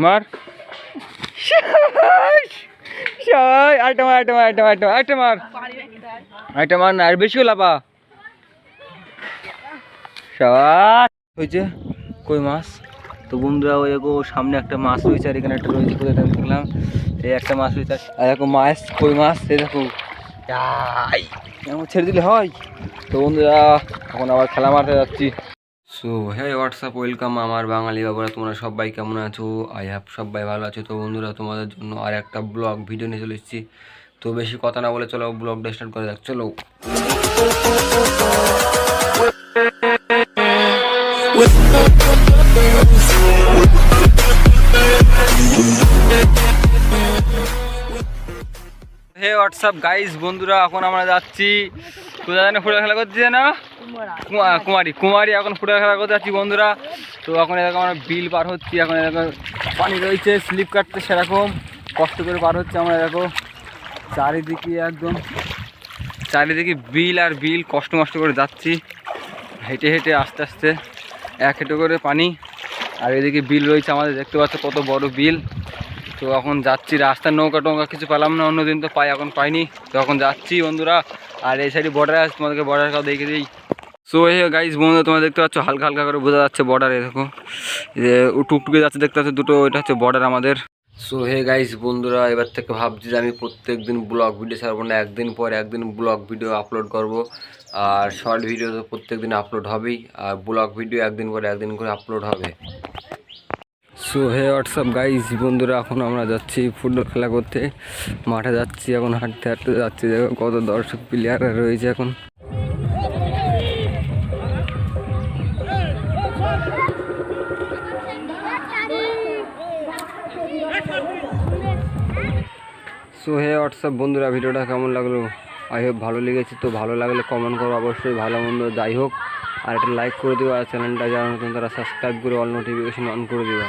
মার আরেকটা মার আরেকটা মার আরেকটা মার আরেকটা মার আরেকটা মার না আর বেশি লাপা হয়েছে কই মাছ। তো বন্ধুরা ওই দেখো সামনে একটা মাছ রয়েছে আর এখানে একটা রয়েছে কোথায় দেখলাম এই একটা মাছ রয়েছে আর দেখো মাছ কই মাছ এই দেখো এমন ছেড়ে দিলে হয়। তো বন্ধুরা এখন আবার খেলা মারতে যাচ্ছি। সো হ্যাঁ হোয়াটসঅ্যাপ ওয়েলকাম আমার বাঙালি বাবুরা, তোমরা সবাই কেমন আছো? আই হ্যাভ সবাই ভালো আছো। তো বন্ধুরা তোমাদের জন্য আর একটা ব্লগ ভিডিও নিয়ে চলে এসেছি। তো বেশি কথা না বলে চলো ব্লগটা স্টার্ট করে যাক। চলো হে হোয়াটসঅ্যাপ গাইস বন্ধুরা এখন আমরা যাচ্ছি কোথায় জানে ফুটবল খেলা করছি না কুমারী এখন ফুটবল খেলা করতে যাচ্ছি বন্ধুরা। তো এখন এরকম আমরা বিল পার হচ্ছি, এখন এরকম পানি রয়েছে স্লিপ কাটতে সেরকম কষ্ট করে পার হচ্ছে আমরা। দেখো চারিদিকে একদম চারিদিকে বিল আর বিল কষ্ট করে যাচ্ছি হেঁটে হেঁটে আস্তে আস্তে এক হেঁটে করে পানি আর এদিকে বিল রয়েছে আমাদের দেখতে পাচ্ছ কত বড় বিল। তো এখন যাচ্ছি রাস্তার নৌকা টৌকা কিছু পেলাম না, অন্যদিন তো পাই এখন পাইনি। তো এখন যাচ্ছি বন্ধুরা আর এই সাইডে বর্ডার আছে তোমাদেরকে বর্ডার কাউ দেখে দিই। সো হে গাইস বন্ধুরা তোমরা দেখতে পাচ্ছ হালকা হালকা করে বোঝা যাচ্ছে বর্ডারে, দেখো যে টুকটুকে যাচ্ছে দেখতে পাচ্ছ দুটো, এটা হচ্ছে বর্ডার আমাদের। সো হে গাইস বন্ধুরা এবার থেকে ভাবছি যে আমি প্রত্যেক দিন ব্লগ ভিডিও ছাড়বো না, একদিন পর একদিন ব্লগ ভিডিও আপলোড করব। আর শর্ট ভিডিও তো প্রত্যেক দিন আপলোড হবেই আর ব্লগ ভিডিও একদিন পর একদিন করে আপলোড হবে। সো হে হোয়াটসঅ্যাপ গাইস বন্ধুরা এখন আমরা যাচ্ছি ফুটবল খেলা করতে, মাঠে যাচ্ছি এখন হাঁটতে হাঁটতে যাচ্ছি। দেখো কত দর্শক প্লেয়াররা রয়েছে এখন। সো হে হোয়াটসঅ্যাপ বন্ধুরা ভিডিওটা কেমন লাগলো? আই হোপ ভালো লেগেছে। তো ভালো লাগলে কমেন্ট করো অবশ্যই, ভালো মন্দ যাই হোক। আর একটা লাইক করে দিও আর চ্যানেলটা যারা নতুন তারা সাবস্ক্রাইব করে অল নোটিফিকেশন অন করে দিবা।